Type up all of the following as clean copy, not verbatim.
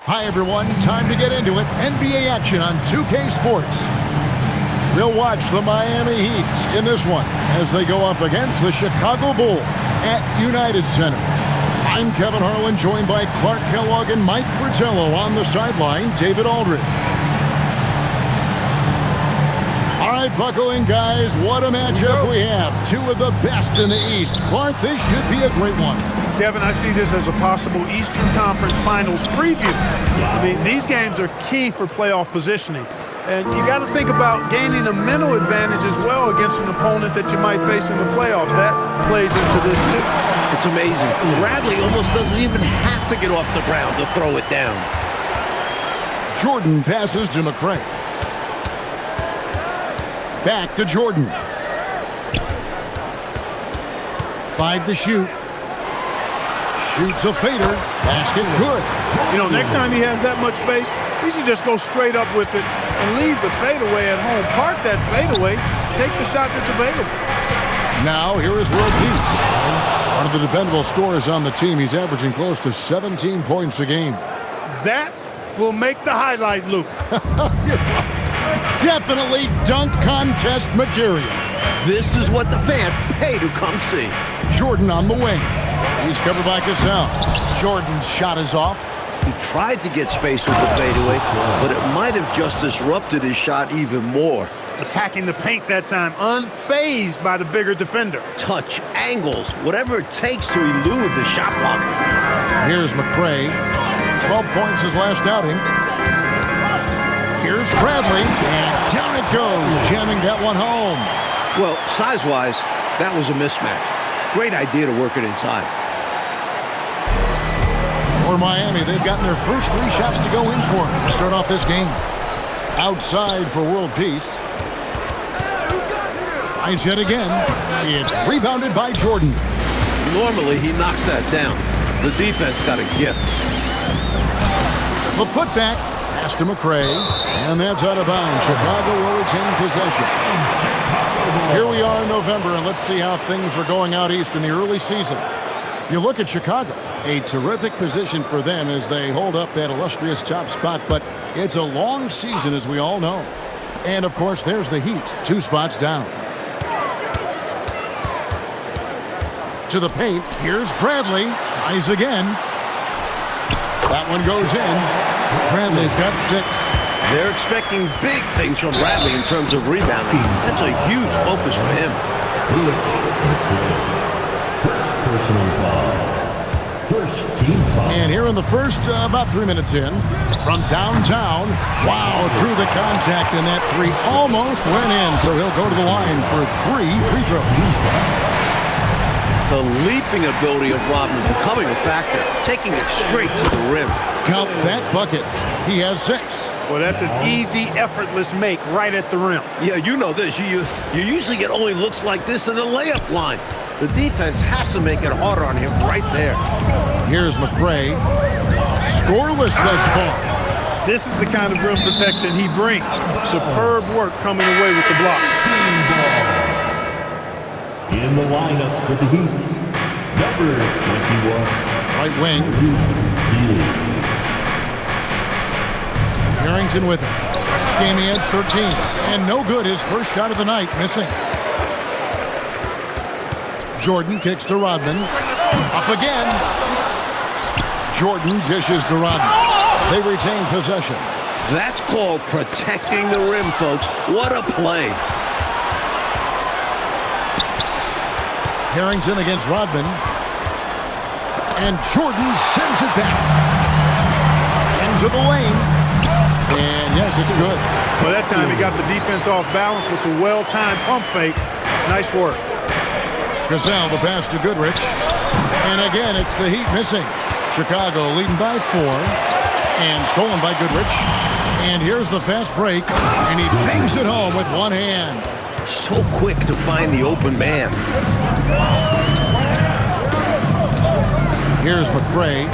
Hi, everyone. Time to get into it. NBA action on 2K Sports. We'll watch the Miami Heat in this one as they go up against the Chicago Bulls at United Center. I'm Kevin Harlan, joined by Clark Kellogg and Mike Fratello. On the sideline, David Aldridge. All right, buckle in, guys. What a matchup we have. Two of the best in the East. Clark, this should be a great one. Kevin, I see this as a possible Eastern Conference Finals preview. I mean, these games are key for playoff positioning. And you got to think about gaining a mental advantage as well against an opponent that you might face in the playoffs. That plays into this too. It's amazing. Bradley almost doesn't even have to get off the ground to throw it down. Jordan passes to McCray. Back to Jordan. 5 to shoot. Shoots a fader. Basket good. You know, next time he has that much space, he should just go straight up with it and leave the fadeaway at home. Park that fadeaway. Take the shot that's available. Now, here is World Peace. One of the dependable scorers on the team. He's averaging close to 17 points a game. That will make the highlight loop. You're right. Definitely dunk contest material. This is what the fans pay to come see. Jordan on the wing. He's covered by Cassell. Jordan's shot is off. He tried to get space with the fadeaway, but it might have just disrupted his shot even more. Attacking the paint that time, unfazed by the bigger defender. Touch, angles, whatever it takes to elude the shot clock. Here's McCray. 12 points his last outing. Here's Bradley, and down it goes, jamming that one home. Well, size-wise, that was a mismatch. Great idea to work it inside. For Miami, they've gotten their first 3 shots to go in for to start off this game. Outside for World Peace. Tries yet again. It's rebounded by Jordan. Normally, he knocks that down. The defense got a gift. The putback. Pass to McCray. And that's out of bounds. Chicago will retain possession. Here we are in November, and let's see how things are going out east in the early season. You look at Chicago, a terrific position for them as they hold up that illustrious top spot, but it's a long season, as we all know. And, of course, there's the Heat, 2 spots down. To the paint, here's Bradley, tries again. That one goes in. Bradley's got 6. They're expecting big things from Bradley in terms of rebounding. That's a huge focus for him. Personal foul. First team foul. And here in the first, about 3 minutes in, from downtown, wow, through the contact, and that 3 almost went in, so he'll go to the line for 3 free throws. The leaping ability of Rodman becoming a factor, taking it straight to the rim. Count that bucket. He has 6. Well, that's an easy, effortless make right at the rim. Yeah, you know this. You usually get only looks like this in the layup line. The defense has to make it harder on him right there. Here's McCray. Scoreless thus far. This is the kind of rim protection he brings. Superb work coming away with the block. In the lineup for the Heat, number 21. Right wing. Harrington with it. This game he had 13. And no good, his first shot of the night, missing. Jordan kicks to Rodman. Up again. Jordan dishes to Rodman. They retain possession. That's called protecting the rim, folks. What a play. Harrington against Rodman. And Jordan sends it back. Into the lane. And yes, it's good. Well, that time he got the defense off balance with the well-timed pump fake. Nice work. Cassell, the pass to Goodrich. And again, it's the Heat missing. Chicago leading by 4. And stolen by Goodrich. And here's the fast break. And he bangs it home with one hand. So quick to find the open man. Here's McCray.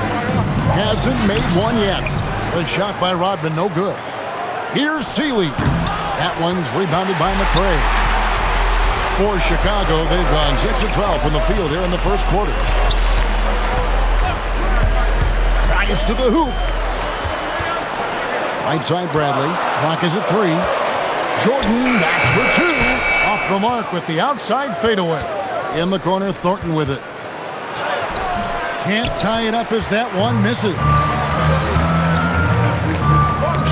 Hasn't made one yet. The shot by Rodman, no good. Here's Seeley. That one's rebounded by McCray. For Chicago, they've gone 6 of 12 from the field here in the first quarter. Drives to the hoop. Right side Bradley. Clock is at 3. Jordan, that's for 2. Off the mark with the outside fadeaway. In the corner, Thornton with it. Can't tie it up as that one misses.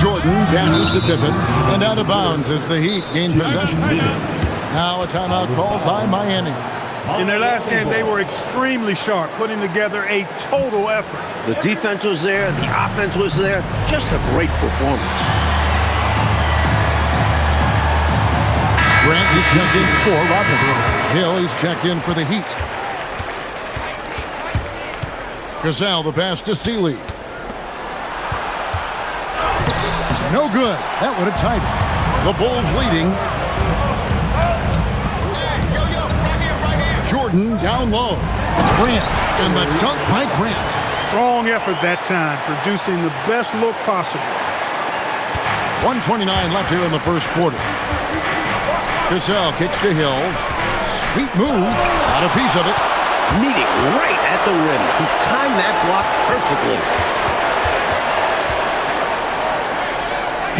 Jordan passes to Pippen and out of bounds as the Heat gain possession. Now a timeout called by Miami. In their last game, they were extremely sharp, putting together a total effort. The defense was there. The offense was there. Just a great performance. Grant, he's checked in for Rodman. Hill, he's checked in for the Heat. Gazelle, the pass to Sealy. No good. That would have tied it. The Bulls leading. Jordan down low. Grant, and the dunk by Grant. Strong effort that time, producing the best look possible. 1:29 left here in the first quarter. Gazelle kicks to Hill. Sweet move. Got a piece of it. Meeting right at the rim. He timed that block perfectly.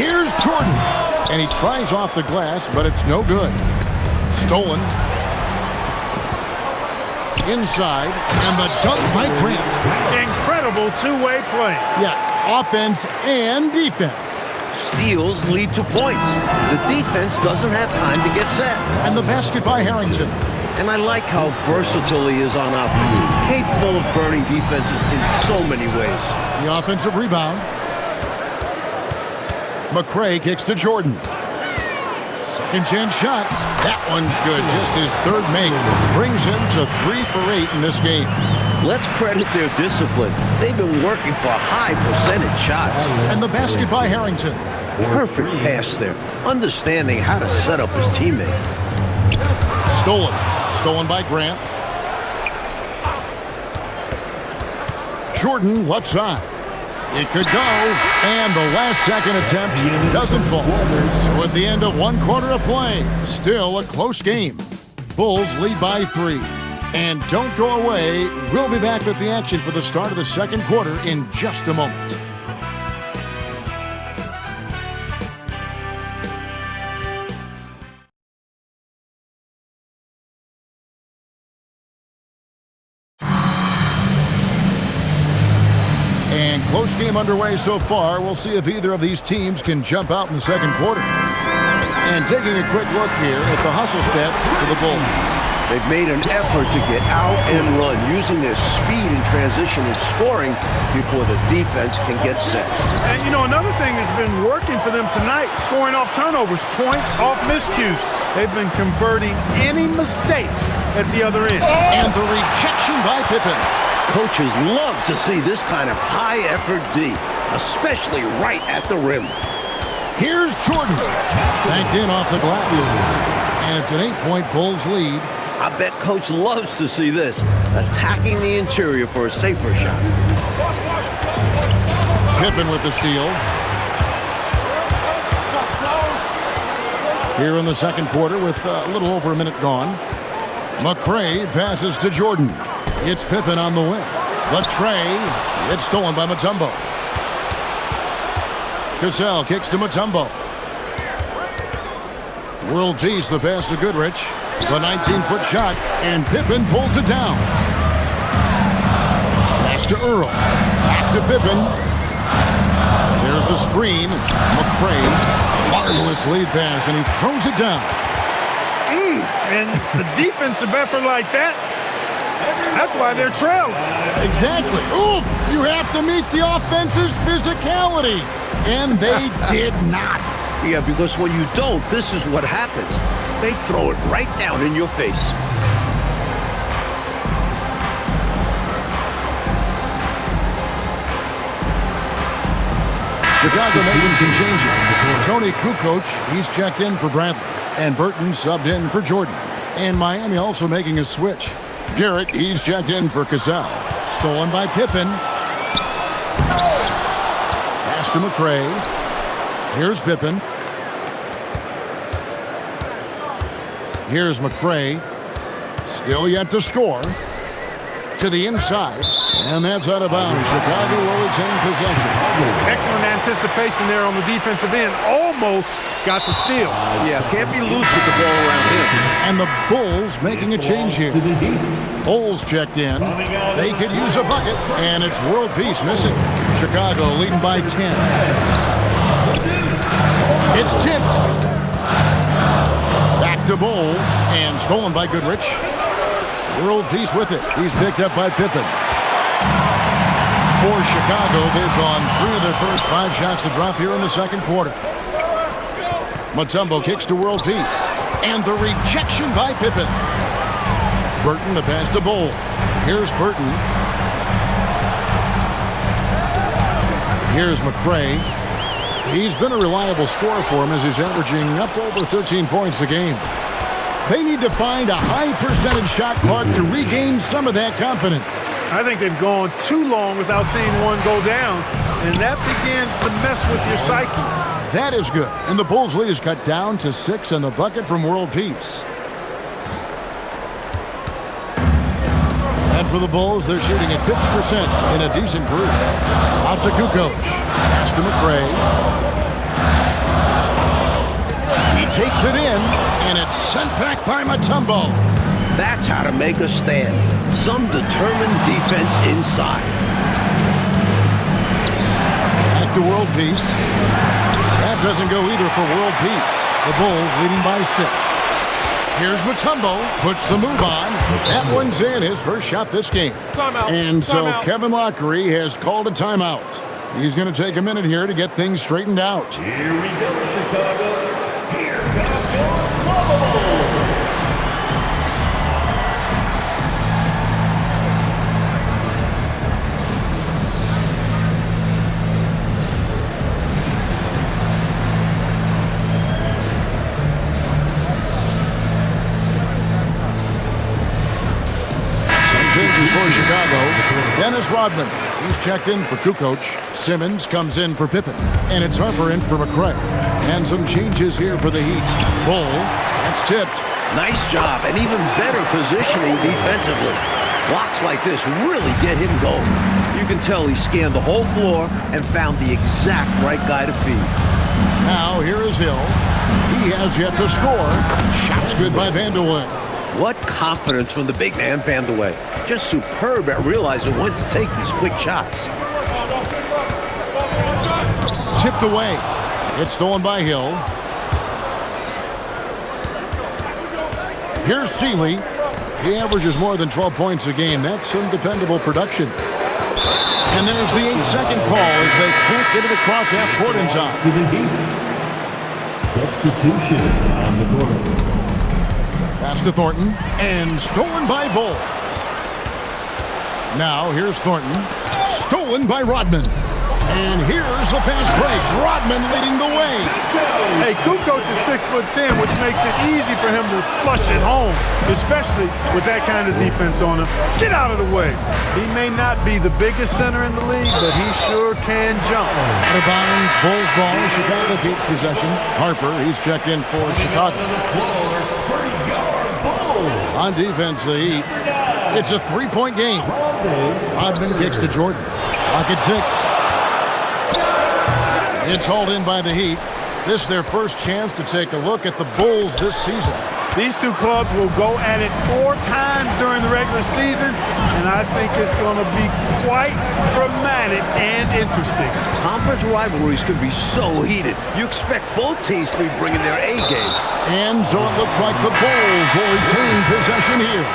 Here's Jordan. And he tries off the glass, but it's no good. Stolen. Inside. And the dunk by Grant. Incredible two-way play. Yeah, offense and defense. Steals lead to points. The defense doesn't have time to get set. And the basket by Harrington. And I like how versatile he is on offense. Capable of burning defenses in so many ways. The offensive rebound. McRae kicks to Jordan. Second chance shot. That one's good. Just his third make. Brings him to 3 for 8 in this game. Let's credit their discipline. They've been working for high percentage shots. And the basket by Harrington. Perfect pass there. Understanding how to set up his teammate. Stolen. Stolen by Grant. Jordan left side. It could go, and the last second attempt doesn't fall. So at the end of 1 quarter of play, still a close game. Bulls lead by 3. And don't go away. We'll be back with the action for the start of the second quarter in just a moment. And close game underway so far. We'll see if either of these teams can jump out in the second quarter. And taking a quick look here at the hustle stats for the Bulls. They've made an effort to get out and run, using their speed in transition and scoring before the defense can get set. And, you know, another thing that's been working for them tonight, scoring off turnovers, points off miscues. They've been converting any mistakes at the other end. And the rejection by Pippen. Coaches love to see this kind of high-effort D, especially right at the rim. Here's Jordan. Banked in off the glass. And it's an 8-point Bulls lead. I bet Coach loves to see this, attacking the interior for a safer shot. Pippen with the steal. Here in the second quarter with a little over a minute gone. McRae passes to Jordan. It's Pippen on the wing. The tray. It's stolen by Mutombo. Cassell kicks to Mutombo. World peace, the pass to Goodrich. The 19-foot shot, and Pippen pulls it down. Pass to Earl. Back to Pippen. There's the screen. McRae. Marvelous lead pass, and he throws it down. And the defensive effort like that, that's why they're trailing. Exactly. Oof! You have to meet the offense's physicality. And they did not. Yeah, because when you don't, this is what happens. They throw it right down in your face. Chicago making some changes. Tony Kukoc, he's checked in for Bradley. And Burton subbed in for Jordan. And Miami also making a switch. Garrett, he's checked in for Cassell. Stolen by Pippen. Pass to McRae. Here's Pippen. Here's McRae. Still yet to score. To the inside. And that's out of bounds. Chicago will retain possession. Excellent anticipation there on the defensive end. Almost got the steal. Yeah, can't be loose with the ball around him. And the Bulls making a change here. To the Heat. Bulls checked in. They could use a bucket, and it's world peace missing. Chicago leading by 10. It's tipped. Back to Bull, and stolen by Goodrich. World peace with it. He's picked up by Pippen. For Chicago, they've gone 3 of their first 5 shots to drop here in the second quarter. Mutombo kicks to world peace. And the rejection by Pippen. Burton the pass to Bull. Here's Burton. Here's McRae. He's been a reliable scorer for him as he's averaging up over 13 points a game. They need to find a high percentage shot clock to regain some of that confidence. I think they've gone too long without seeing one go down, and that begins to mess with your psyche. That is good. And the Bulls' lead is cut down to 6 and the bucket from world peace. And for the Bulls, they're shooting at 50% in a decent group. Out to Kukoc. Pass to McRae. He takes it in, and it's sent back by Mutombo. That's how to make a stand. Some determined defense inside. Back to world peace. That doesn't go either for world peace. The Bulls leading by 6. Here's Mutombo, puts the move on. That one's in, his first shot this game. Timeout. And so Timeout. Kevin Lockery has called a timeout. He's going to take a minute here to get things straightened out. Here we go, Chicago. Here comes your bubble. Changes for Chicago. Dennis Rodman. He's checked in for Kukoc. Simmons comes in for Pippen. And it's Harper in for McRae. And some changes here for the Heat. Bull. That's tipped. Nice job, and even better positioning defensively. Blocks like this really get him going. You can tell he scanned the whole floor and found the exact right guy to feed. Now here is Hill. He has yet to score. Shots good by Vandeweghe. What confidence from the big man, Vandeweghe. Just superb at realizing when to take these quick shots. Tipped away. It's stolen by Hill. Here's Seeley. He averages more than 12 points a game. That's some dependable production. And there's the 8-second call as they can't get it across half court in time. To the Heat. Substitution on the court. Pass to Thornton, and stolen by Bull. Now here's Thornton, stolen by Rodman. And here's the fast break. Rodman leading the way. Hey, Kukoc is 6'10", which makes it easy for him to flush it home, especially with that kind of defense on him. Get out of the way. He may not be the biggest center in the league, but he sure can jump. Out of bounds, Bulls ball. Chicago keeps possession. Harper, he's checked in for Chicago. On defense, the Heat. It's a 3-point game. Rodman kicks to Jordan. Clock at 6. It's hauled in by the Heat. This is their first chance to take a look at the Bulls this season. These two clubs will go at it 4 times during the regular season, and I think it's going to be quite dramatic and interesting. Conference rivalries could be so heated. You expect both teams to be bringing their A game. And so it looks like the Bulls will retain possession here.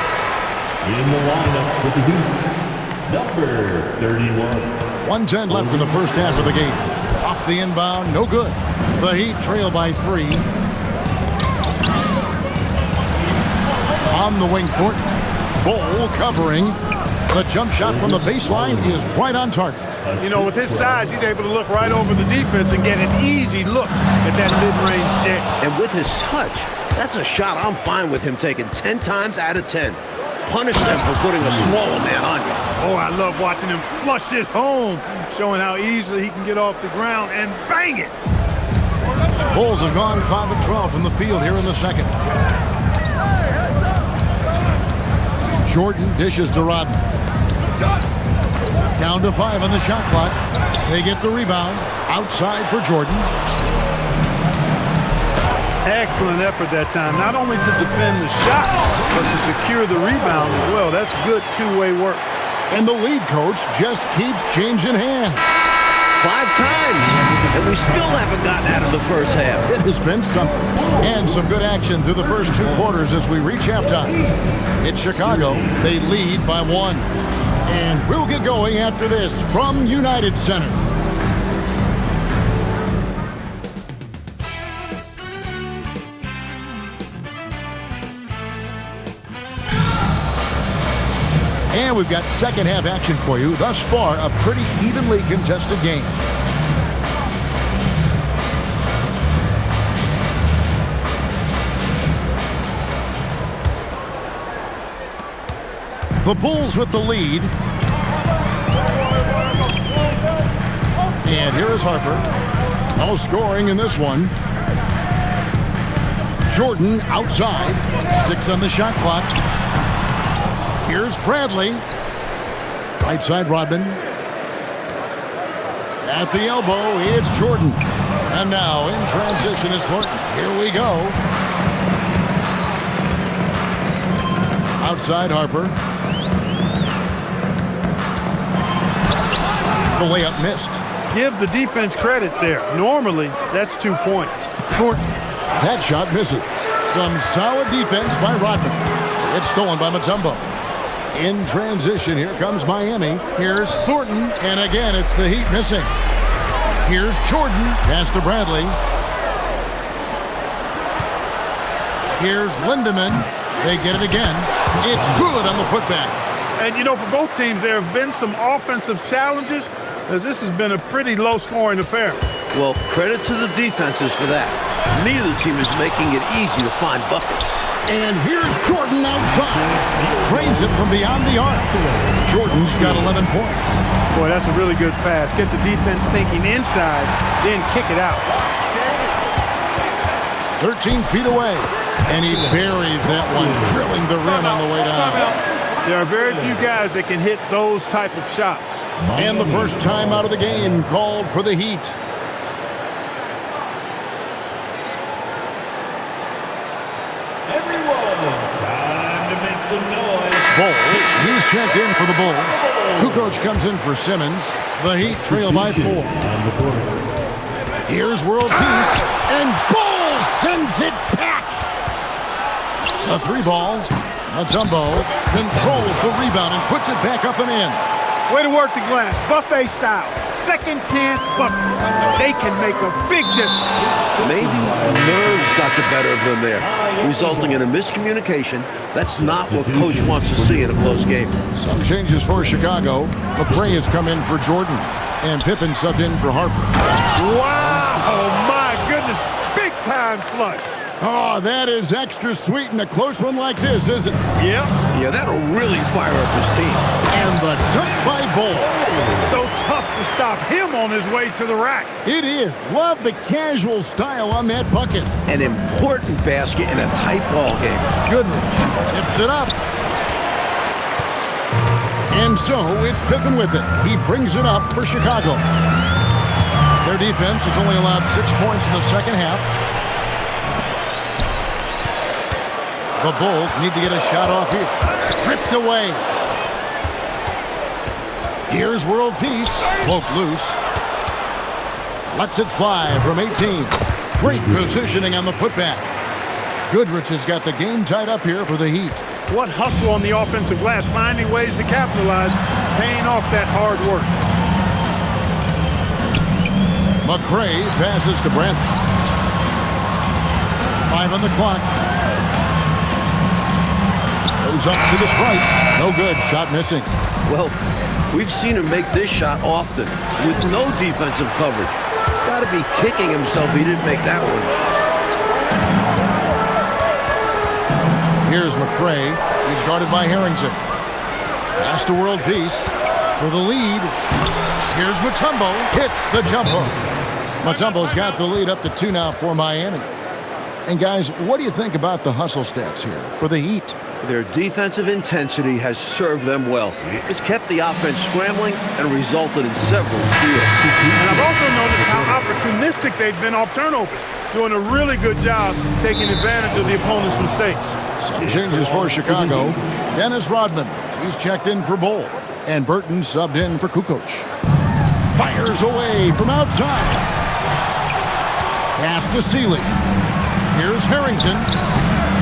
In the lineup for the Heat, number 31. 1:10 left in the first half of the game. Off the inbound, no good. The Heat trail by 3. On the wing, Thornton. Bull covering. The jump shot from the baseline is right on target. You know, with his size, he's able to look right over the defense and get an easy look at that mid-range jam. And with his touch, that's a shot I'm fine with him taking 10 times out of 10. Punish them for putting a smaller man on you. Oh, I love watching him flush it home, showing how easily he can get off the ground and bang it. Bulls have gone 5 of 12 from the field here in the second. Jordan dishes to Rodman. Down to 5 on the shot clock. They get the rebound. Outside for Jordan. Excellent effort that time, not only to defend the shot, but to secure the rebound as well. That's good two-way work. And the lead coach just keeps changing hands. 5 times, and we still haven't gotten out of the first half. It has been something. And some good action through the first 2 quarters as we reach halftime. It's Chicago. They lead by 1. And we'll get going after this from United Center. And we've got second half action for you. Thus far, a pretty evenly contested game. The Bulls with the lead. And here is Harper. No scoring in this one. Jordan outside. 6 on the shot clock. Here's Bradley. Right side, Rodman. At the elbow, it's Jordan. And now in transition is Thornton. Here we go. Outside, Harper. The layup missed. Give the defense credit there. Normally, that's 2 points. Thornton. That shot misses. Some solid defense by Rodman. It's stolen by Mutombo. In transition, here comes Miami. Here's Thornton, and again, it's the Heat missing. Here's Jordan, pass to Bradley. Here's Lindemann. They get it again. It's good on the putback. And, you know, for both teams, there have been some offensive challenges, as this has been a pretty low-scoring affair. Well, credit to the defenses for that. Neither team is making it easy to find buckets. And here's Jordan outside. Trains it from beyond the arc. Jordan's got 11 points. Boy, that's a really good pass. Get the defense thinking inside, then kick it out. 13 feet away. And he buries that one, drilling the rim on the way down. There are very few guys that can hit those type of shots. And the first time out of the game called for the Heat. Bull, he's checked in for the Bulls. Kukoc comes in for Simmons. The Heat trail by 4. Here's world peace, and Bull sends it back. A 3-ball. Mutombo controls the rebound and puts it back up and in. Way to work the glass, buffet style. Second chance bucket. They can make a big difference. Maybe nerves got the better of them there, resulting in a miscommunication. That's not what coach wants to see in a close game. Some changes for Chicago. McRae has come in for Jordan, and Pippen subbed in for Harper. Wow, my goodness, big time flush. Oh, that is extra sweet in a close one like this, isn't it? Yep. Yeah, that'll really fire up his team. And the dunk by Bull. So tough to stop him on his way to the rack. It is. Love the casual style on that bucket. An important basket in a tight ball game. Goodrich tips it up. And so it's Pippen with it. He brings it up for Chicago. Their defense has only allowed 6 points in the second half. The Bulls need to get a shot off here. Ripped away. Here's world peace. Poke loose. Lets it fly from 18. Great positioning on the putback. Goodrich has got the game tied up here for the Heat. What hustle on the offensive glass, finding ways to capitalize, paying off that hard work. McRae passes to Bradley. 5 on the clock. Goes up to the stripe. No good. Shot missing. Well, we've seen him make this shot often with no defensive coverage. He's got to be kicking himself he didn't make that one. Here's McRae. He's guarded by Harrington. Pass to world peace for the lead. Here's Mutombo. Hits the jumper. Mutombo's got the lead up to 2 now for Miami. And guys, what do you think about the hustle stats here for the Heat? Their defensive intensity has served them well. It's kept the offense scrambling and resulted in several steals. And I've also noticed how opportunistic they've been off turnovers, doing a really good job taking advantage of the opponent's mistakes. Some changes for Chicago. Dennis Rodman, he's checked in for Bull. And Burton subbed in for Kukoc. Fires away from outside. Pass to Sealy. Here's Harrington.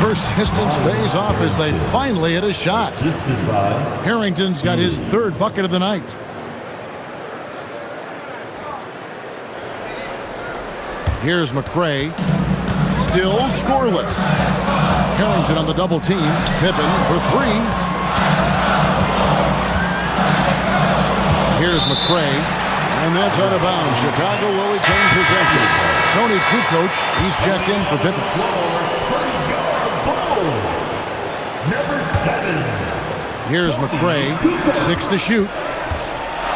Persistence pays off as they finally hit a shot. Harrington's got his third bucket of the night. Here's McRae. Still scoreless. Harrington on the double team. Pippen for three. Here's McRae. And that's out of bounds. Chicago will retain possession. Tony Kukoc, he's checked in for Pippen. Number 7. Here's McRae, 6 to shoot.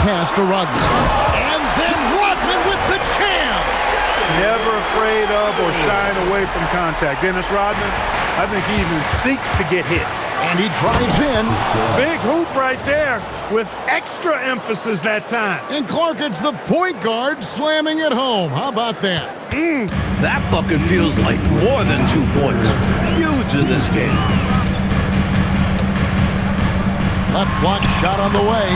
Pass to Rodman. And then Rodman with the jam! Never afraid of or shying away from contact. Dennis Rodman, I think he even seeks to get hit. And he drives in. Big hoop right there with extra emphasis that time. And Clark, it's the point guard slamming it home. How about that? That bucket feels like more than 2 points. Huge in this game. Left block shot on the way.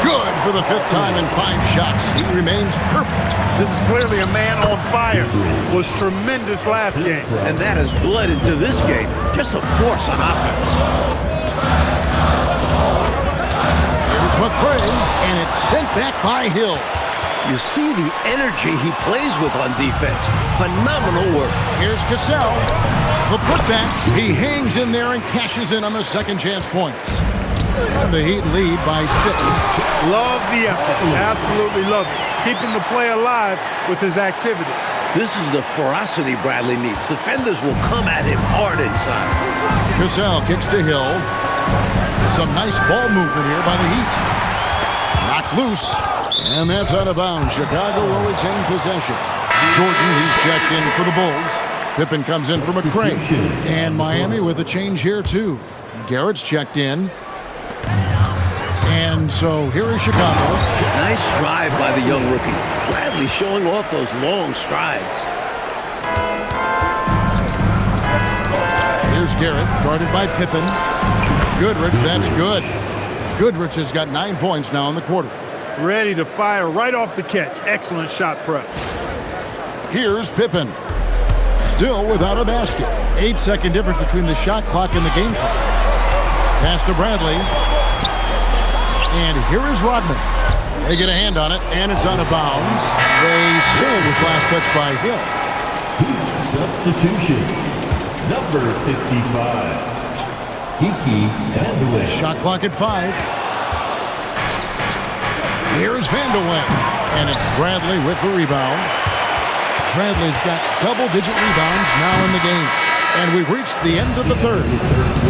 Good for the 5th time in 5 shots. He remains perfect. This is clearly a man on fire. Was tremendous last game. And that has bled into this game. Just a force on offense. Here's McRae, and it's sent back by Hill. You see the energy he plays with on defense. Phenomenal work. Here's Cassell. The putback. He hangs in there and cashes in on the second chance points. And the Heat lead by 6. Love the effort. Absolutely love it. Keeping the play alive with his activity. This is the ferocity Bradley needs. Defenders will come at him hard inside. Cassell kicks to Hill. Some nice ball movement here by the Heat. Knocked loose. And that's out of bounds. Chicago will retain possession. Jordan, he's checked in for the Bulls. Pippen comes in for McRae. And Miami with a change here, too. Garrett's checked in. And so here is Chicago. Nice drive by the young rookie. Bradley showing off those long strides. Here's Garrett, guarded by Pippen. Goodrich, that's good. Goodrich has got 9 points now in the quarter. Ready to fire right off the catch. Excellent shot prep. Here's Pippen. Still without a basket. 8-second difference between the shot clock and the game clock. Pass to Bradley. And here is Rodman. They get a hand on it, and it's out of bounds. They say it was last touched by Hill. Substitution. Number 55. Kiki Vandeweghe. Shot clock at 5. Here's Vandeweghe. And it's Bradley with the rebound. Bradley's got double-digit rebounds now in the game. And we've reached the end of the third.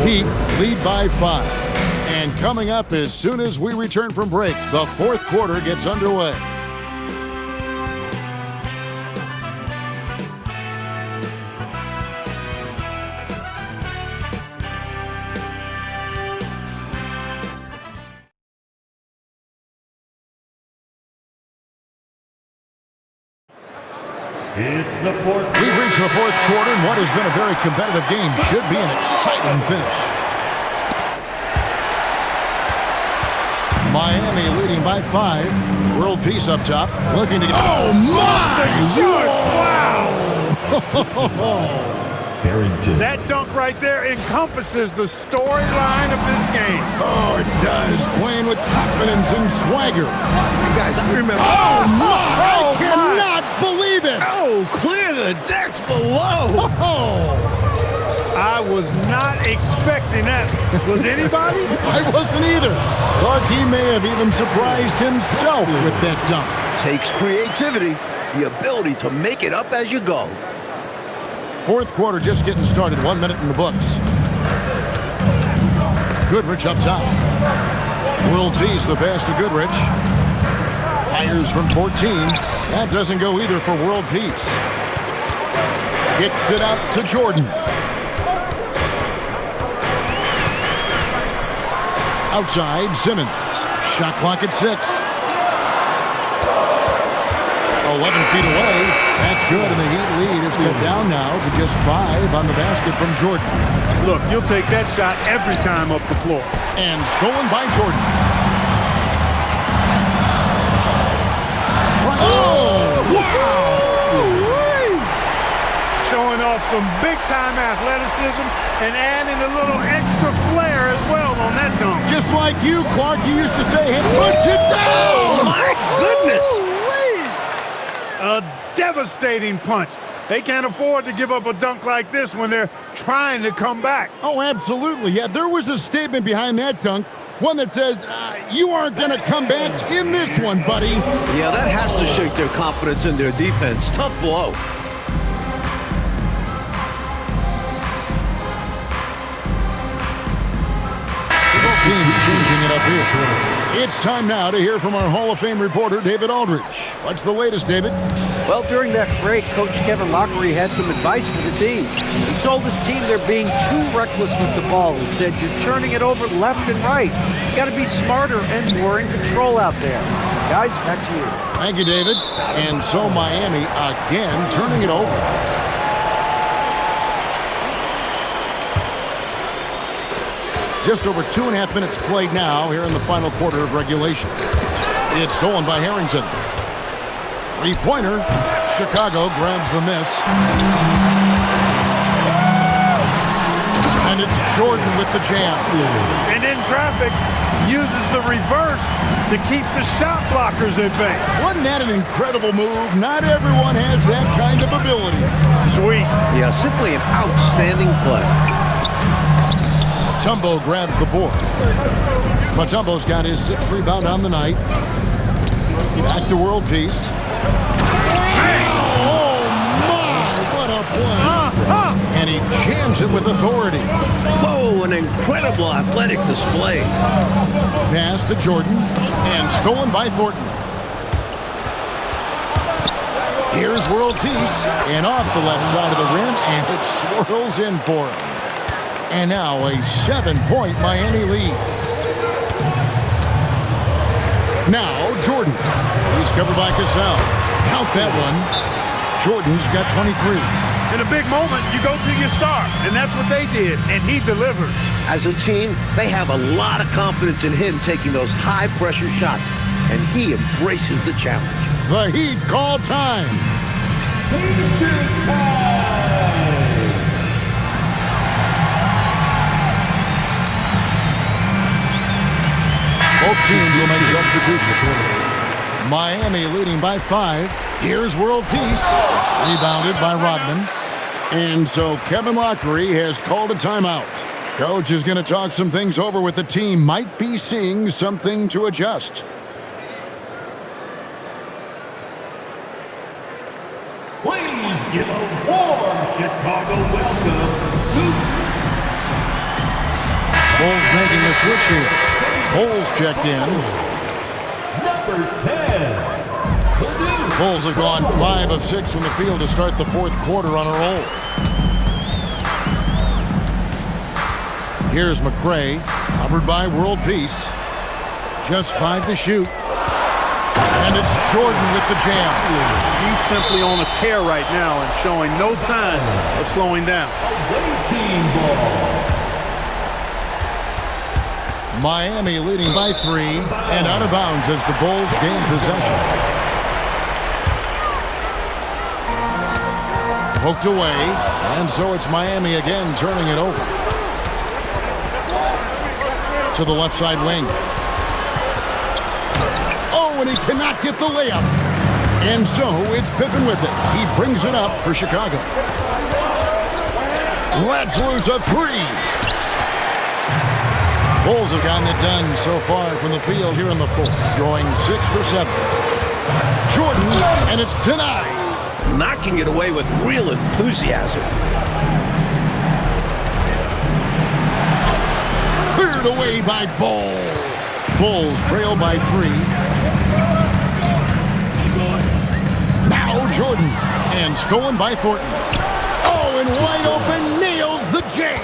Heat lead by 5. And coming up as soon as we return from break, the fourth quarter gets underway. It's the fourth. We've reached the fourth quarter, and what has been a very competitive game should be an exciting finish. Miami leading by 5. World Peace up top, looking to get... Oh, my! Wow! Harrington. That dunk right there encompasses the storyline of this game. Oh, it does. Playing with confidence and swagger. You guys, I remember... Oh, my! I cannot believe it! Oh, clear the decks below! Oh! I was not expecting that. Was anybody? I wasn't either. Thought he may have even surprised himself with that dunk. Takes creativity, the ability to make it up as you go. Fourth quarter just getting started. 1 minute in the books. Goodrich up top. World Peace, the pass to Goodrich. Fires from 14. That doesn't go either for World Peace. Kicks it out to Jordan. Outside, Simmons. Shot clock at 6. 11 feet away. That's good, and the Heat lead is cut down now to just 5 on the basket from Jordan. Look, you'll take that shot every time up the floor. And stolen by Jordan. Oh, wow! Showing off some big-time athleticism and adding a little extra flair as well on that dunk. Just like you, Clark, you used to say, hey, punch it down! Oh, my goodness! A devastating punch. They can't afford to give up a dunk like this when they're trying to come back. Oh, absolutely. Yeah, there was a statement behind that dunk. One that says, you aren't going to come back in this one, buddy. Yeah, that has to shake their confidence in their defense. Tough blow. Both teams changing it up here. It's time now to hear from our Hall of Fame reporter, David Aldridge. What's the latest, David? Well, during that break, Coach Kevin Lockery had some advice for the team. He told his team they're being too reckless with the ball. He said, you're turning it over left and right. You got to be smarter and more in control out there. Guys, back to you. Thank you, David. And so Miami again turning it over. Just over 2.5 minutes played now here in the final quarter of regulation. It's stolen by Harrington. Three-pointer. Chicago grabs the miss. And it's Jordan with the jam. And in traffic, uses the reverse to keep the shot blockers at bay. Wasn't that an incredible move? Not everyone has that kind of ability. Sweet. Yeah, simply an outstanding play. Mutombo grabs the board. Mutombo's got his 6th rebound on the night. Back to world peace. Oh, my! What a play. And he jams it with authority. Whoa, an incredible athletic display. Pass to Jordan. And stolen by Thornton. Here's world peace. And off the left side of the rim. And it swirls in for him. And now a 7-point Miami lead. Now Jordan. He's covered by Cassell. Count that one. Jordan's got 23. In a big moment, you go to your star, and that's what they did, and he delivered. As a team, they have a lot of confidence in him taking those high-pressure shots, and he embraces the challenge. The Heat call time. Both teams will make substitutions. Miami leading by 5. Here's world peace. Rebounded by Rodman. And so Kevin Lockery has called a timeout. Coach is going to talk some things over with the team. Might be seeing something to adjust. Please give a warm Chicago welcome to Bulls making a switch here. Bulls checked in. number 10. Bulls have gone 5 of 6 from the field to start the 4th quarter on a roll. Here's McRae, covered by world peace. Just 5 to shoot. And it's Jordan with the jam. He's simply on a tear right now and showing no signs of slowing down. Away team ball. Miami leading by 3 and out of bounds as the Bulls gain possession. Poked away, and so it's Miami again turning it over. To the left side wing. Oh, and he cannot get the layup. And so it's Pippen with it. He brings it up for Chicago. Let's lose a 3. Bulls have gotten it done so far from the field here in the 4th, going 6 for 7. Jordan, and it's denied. Knocking it away with real enthusiasm. Cleared away by Ball. Bulls trail by 3. Now Jordan, and stolen by Thornton. Oh, and wide open, nails the J.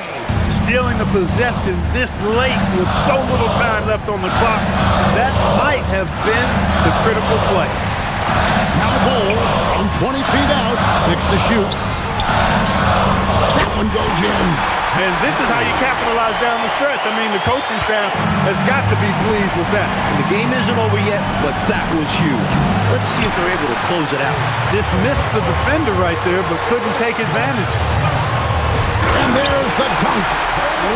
stealing the possession this late with so little time left on the clock. That might have been the critical play. Now the goal from 20 feet out, 6 to shoot. That one goes in. And this is how you capitalize down the stretch. I mean, the coaching staff has got to be pleased with that. And the game isn't over yet, but that was huge. Let's see if they're able to close it out. Dismissed the defender right there, but couldn't take advantage. And there's the dunk.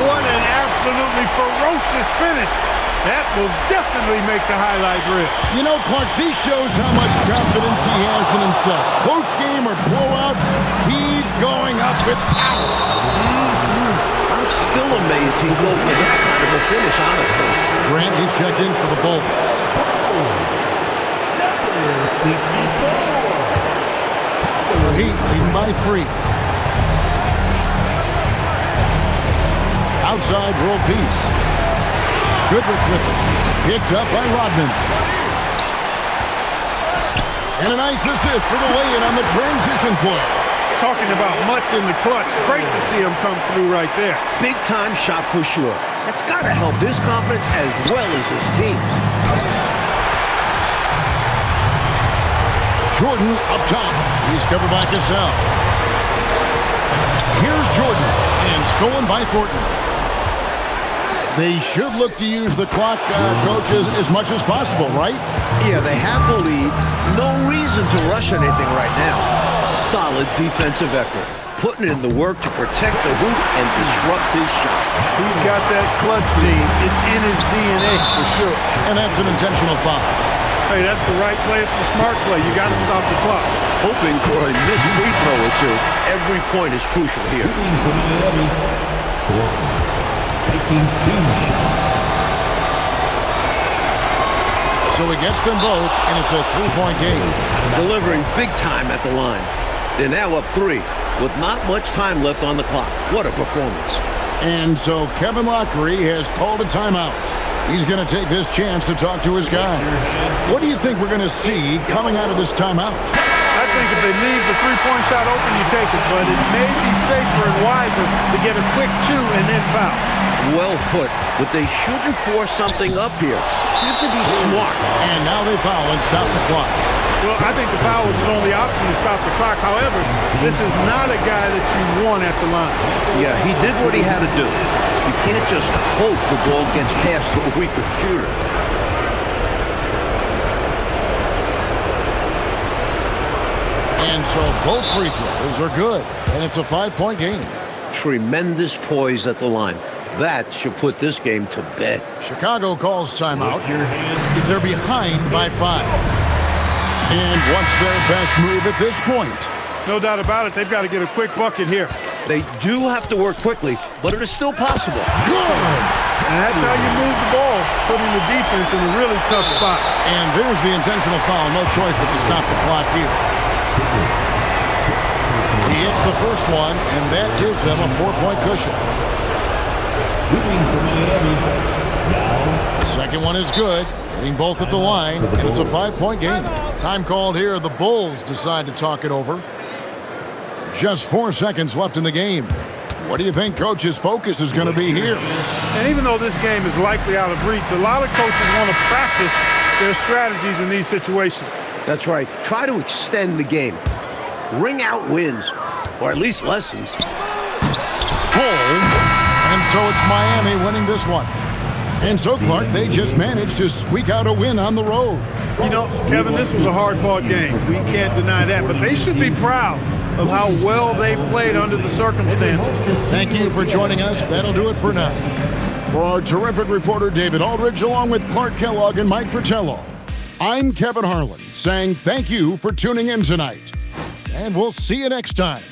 What an absolutely ferocious finish. That will definitely make the highlight reel. You know, Clark, this shows how much confidence he has in himself. Close game or blowout, he's going up with power. I'm still amazed he'd go for that kind of a finish, honestly. Grant, he's checked in for the Bulls. The Heat leading by 3. Outside world peace. Goodrich with it. Picked up by Rodman. And a nice assist for the lay-in on the transition play. Talking about much in the clutch. Great to see him come through right there. Big-time shot for sure. That's got to help his confidence as well as his team's. Jordan up top. He's covered by Cassell. Here's Jordan. And stolen by Thornton. They should look to use the clock, coaches, as much as possible, right? Yeah, they have the lead. No reason to rush anything right now. Solid defensive effort. Putting in the work to protect the hoop and disrupt his shot. He's got that clutch gene. It's in his DNA for sure. And that's an intentional foul. Hey, that's the right play. It's the smart play. You got to stop the clock. Hoping for a missed free throw or two. Every point is crucial here. Taking 2 shots. So he gets them both, and it's a 3-point game. Delivering big time at the line. They're now up 3 with not much time left on the clock. What a performance. And so Kevin Lockery has called a timeout. He's going to take this chance to talk to his guy. What do you think we're going to see coming out of this timeout? I think if they leave the three-point shot open, you take it. But it may be safer and wiser to get a quick 2 and then foul. Well put, but they shouldn't force something up here. You have to be smart. And now they foul and stop the clock. Well, I think the foul was his only option to stop the clock. However, this is not a guy that you want at the line. Yeah, he did what he had to do. You can't just hope the ball gets past to a weaker shooter. And so both free throws are good, and it's a 5-point game. Tremendous poise at the line. That should put this game to bed. Chicago calls timeout. They're behind by 5. And what's their best move at this point? No doubt about it. They've got to get a quick bucket here. They do have to work quickly, but it is still possible. Good! And that's how you move the ball, putting the defense in a really tough spot. And there's the intentional foul. No choice but to stop the clock here. He hits the first one, and that gives them a 4-point cushion. Moving for Miami. Now, Second one is good, hitting both at the line, and it's a 5-point game. Time called here. The Bulls decide to talk it over. Just 4 seconds left in the game. What do you think Coach's focus is going to be here? And even though this game is likely out of reach, a lot of coaches want to practice their strategies in these situations. That's right. Try to extend the game. Ring out wins, or at least lessons. Home. And so it's Miami winning this one. And so, Clark, they just managed to squeak out a win on the road. You know, Kevin, this was a hard-fought game. We can't deny that, but they should be proud of how well they played under the circumstances. Thank you for joining us. That'll do it for now. For our terrific reporter, David Aldridge, along with Clark Kellogg and Mike Fratello, I'm Kevin Harlan, saying thank you for tuning in tonight. And we'll see you next time.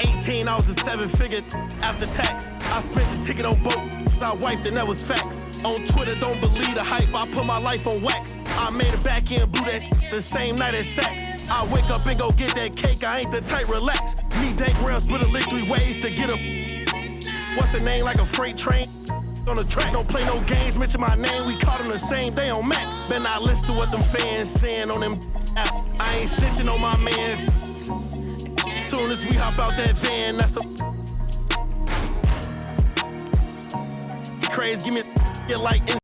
18, I was a 7-figure after tax. I spent the ticket on boat. I wiped and that was facts. On Twitter, don't believe the hype. I put my life on wax. I made a back end, blew that the same night as sex. I wake up and go get that cake. I ain't the type, relax. Me, Dank Rails, split a lick 3 ways to get a. What's a name like a freight train? On the track, don't play no games, mention my name. We caught them the same day on Max. Better not listen to what them fans saying on them apps. I ain't snitching on my man. Soon as we hop out that van, that's a craze. Give me a like